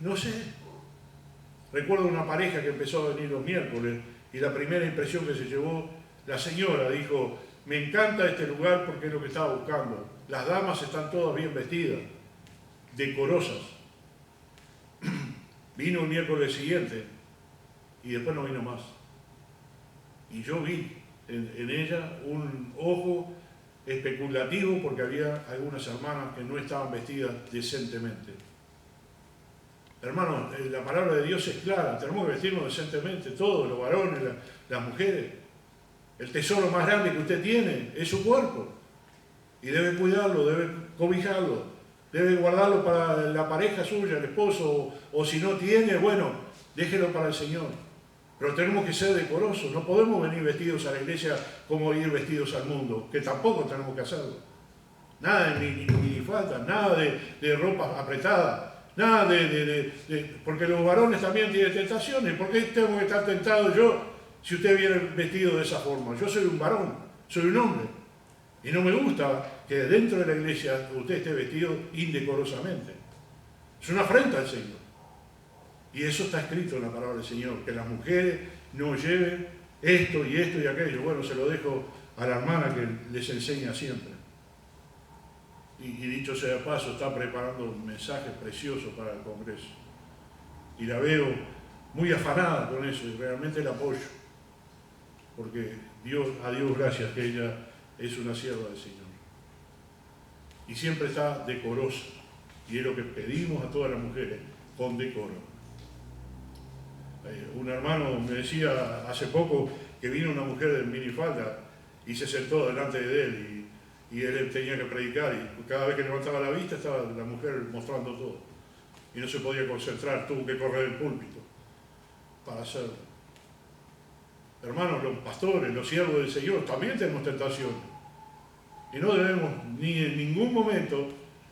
no sé. Recuerdo una pareja que empezó a venir los miércoles y la primera impresión que se llevó, la señora dijo, Me encanta este lugar porque es lo que estaba buscando. Las damas están todas bien vestidas, decorosas. Vino el miércoles siguiente y después no vino más. Y yo vi en ella un ojo especulativo porque había algunas hermanas que no estaban vestidas decentemente. Hermanos, la palabra de Dios es clara, tenemos que vestirnos decentemente, todos, los varones, las mujeres. El tesoro más grande que usted tiene es su cuerpo. Y debe cuidarlo, debe cobijarlo, debe guardarlo para la pareja suya, el esposo, o si no tiene, bueno, déjelo para el Señor. Pero tenemos que ser decorosos, no podemos venir vestidos a la iglesia como ir vestidos al mundo, que tampoco tenemos que hacerlo. Nada de minifalda, nada de ropa apretada, nada porque los varones también tienen tentaciones. ¿Por qué tengo que estar tentado yo si usted viene vestido de esa forma? Yo soy un varón, soy un hombre. Y no me gusta que dentro de la iglesia usted esté vestido indecorosamente. Es una afrenta al Señor. Y eso está escrito en la palabra del Señor, que las mujeres no lleven esto y aquello. Bueno, se lo dejo a la hermana que les enseña siempre. Y dicho sea de paso, está preparando un mensaje precioso para el Congreso. Y la veo muy afanada con eso y realmente la apoyo. Porque a Dios gracias que ella es una sierva del Señor. Y siempre está decorosa. Y es lo que pedimos a todas las mujeres, con decoro. Un hermano me decía hace poco que vino una mujer de minifalda y se sentó delante de él y él tenía que predicar y cada vez que levantaba la vista estaba la mujer mostrando todo. Y no se podía concentrar, tuvo que correr el púlpito para hacerlo. Hermanos, los pastores, los siervos del Señor, también tenemos tentaciones. Y no debemos ni en ningún momento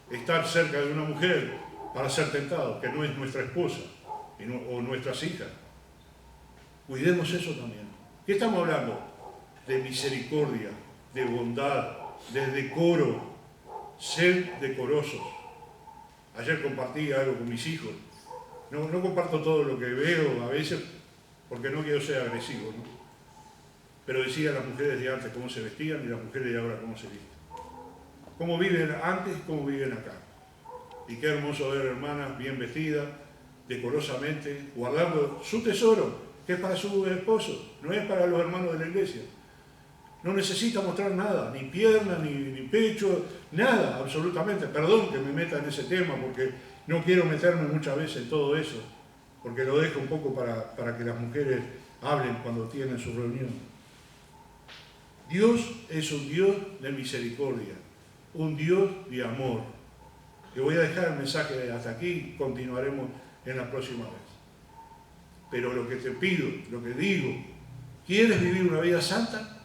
estar cerca de una mujer para ser tentados, que no es nuestra esposa o nuestras hijas. Cuidemos eso también. ¿Qué estamos hablando? De misericordia, de bondad, de decoro. Ser decorosos. Ayer compartí algo con mis hijos. No comparto todo lo que veo a veces porque no quiero ser agresivo, ¿no? Pero decía las mujeres de antes cómo se vestían y las mujeres de ahora cómo se visten. Cómo viven antes y cómo viven acá. Y qué hermoso ver hermanas bien vestidas, decorosamente, guardando su tesoro, que es para su esposo, no es para los hermanos de la iglesia. No necesita mostrar nada, ni pierna, ni pecho, nada, absolutamente. Perdón que me meta en ese tema, porque no quiero meterme muchas veces en todo eso, porque lo dejo un poco para que las mujeres hablen cuando tienen su reunión. Dios es un Dios de misericordia, un Dios de amor. Que voy a dejar el mensaje hasta aquí, continuaremos en la próxima vez. Pero lo que te pido, lo que digo, ¿quieres vivir una vida santa?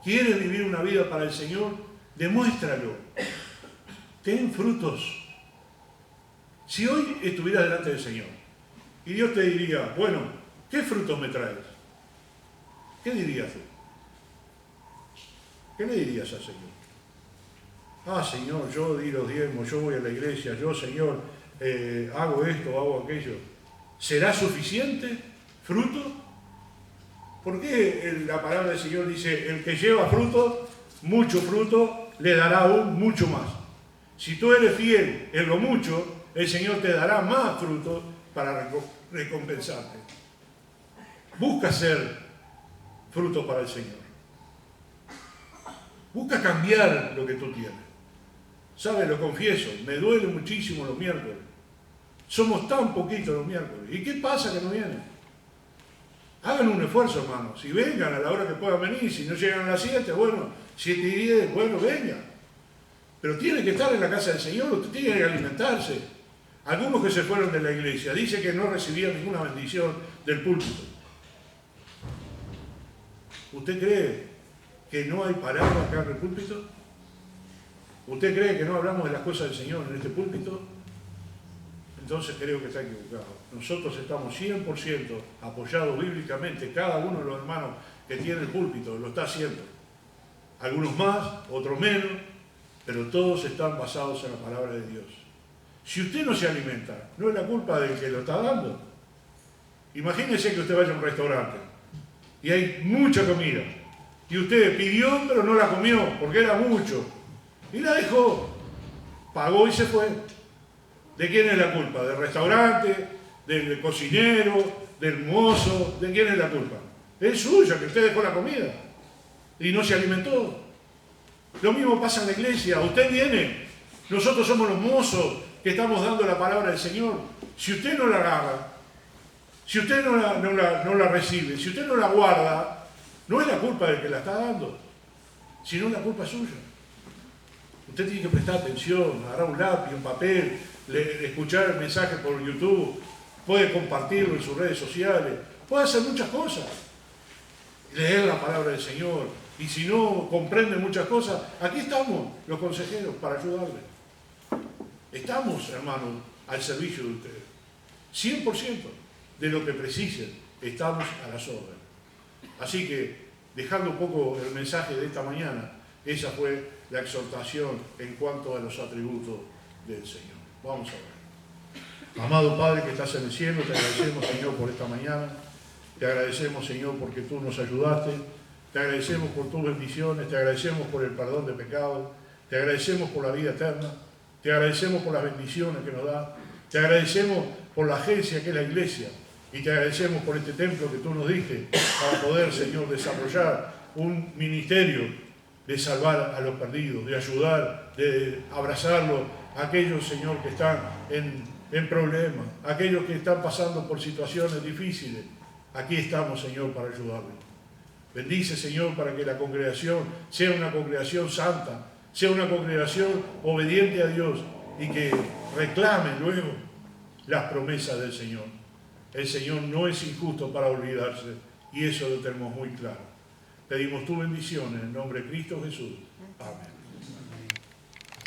¿Quieres vivir una vida para el Señor? Demuéstralo. Ten frutos. Si hoy estuvieras delante del Señor y Dios te diría, bueno, ¿qué frutos me traes? ¿Qué dirías tú? ¿Qué le dirías al Señor? Ah, Señor, yo di los diezmos, yo voy a la iglesia, yo, Señor, hago esto, hago aquello. ¿Será suficiente fruto? ¿Por qué la palabra del Señor dice, el que lleva fruto, mucho fruto, le dará aún mucho más? Si tú eres fiel en lo mucho, el Señor te dará más fruto para recompensarte. Busca ser fruto para el Señor. Busca cambiar lo que tú tienes. ¿Sabes? Lo confieso, me duele muchísimo los miércoles. Somos tan poquitos los miércoles. ¿Y qué pasa que no vienen? Hagan un esfuerzo, hermanos. Si vengan a la hora que puedan venir, si no llegan a las 7, bueno, 7 y 10, bueno, vengan. Pero tienen que estar en la casa del Señor, usted tiene que alimentarse. Algunos que se fueron de la iglesia dicen que no recibían ninguna bendición del púlpito. ¿Usted cree que no hay palabra acá en el púlpito? ¿Usted cree que no hablamos de las cosas del Señor en este púlpito? Entonces creo que está equivocado. Nosotros estamos 100% apoyados bíblicamente, cada uno de los hermanos que tiene el púlpito lo está haciendo. Algunos más, otros menos, pero todos están basados en la palabra de Dios. Si usted no se alimenta, no es la culpa del que lo está dando. Imagínese que usted vaya a un restaurante y hay mucha comida, Y usted pidió, pero no la comió, porque era mucho. Y la dejó. Pagó y se fue. ¿De quién es la culpa? ¿Del restaurante? ¿Del cocinero? ¿Del mozo? ¿De quién es la culpa? Es suya, que usted dejó la comida y no se alimentó. Lo mismo pasa en la iglesia. Usted viene, nosotros somos los mozos que estamos dando la palabra del Señor. Si usted no la agarra, si usted no la recibe, si usted no la guarda, no es la culpa del que la está dando, sino la culpa es suya. Usted tiene que prestar atención, agarrar un lápiz, un papel, escuchar el mensaje por YouTube, puede compartirlo en sus redes sociales, puede hacer muchas cosas. Leer la palabra del Señor. Y si no comprende muchas cosas, aquí estamos los consejeros para ayudarle. Estamos, hermanos, al servicio de ustedes. 100% de lo que precisen, estamos a las órdenes. Así que, dejando un poco el mensaje de esta mañana, esa fue la exhortación en cuanto a los atributos del Señor. Vamos a ver. Amado Padre que estás en el cielo, te agradecemos, Señor, por esta mañana. Te agradecemos, Señor, porque tú nos ayudaste. Te agradecemos por tus bendiciones. Te agradecemos por el perdón de pecados. Te agradecemos por la vida eterna. Te agradecemos por las bendiciones que nos da. Te agradecemos por la agencia que es la iglesia. Y te agradecemos por este templo que tú nos diste para poder, Señor, desarrollar un ministerio de salvar a los perdidos, de ayudar, de abrazarlos a aquellos, Señor, que están en problemas, aquellos que están pasando por situaciones difíciles. Aquí estamos, Señor, para ayudarles. Bendice, Señor, para que la congregación sea una congregación santa, sea una congregación obediente a Dios y que reclame luego las promesas del Señor. El Señor no es injusto para olvidarse y eso lo tenemos muy claro. Pedimos tu bendición en el nombre de Cristo Jesús. Amén.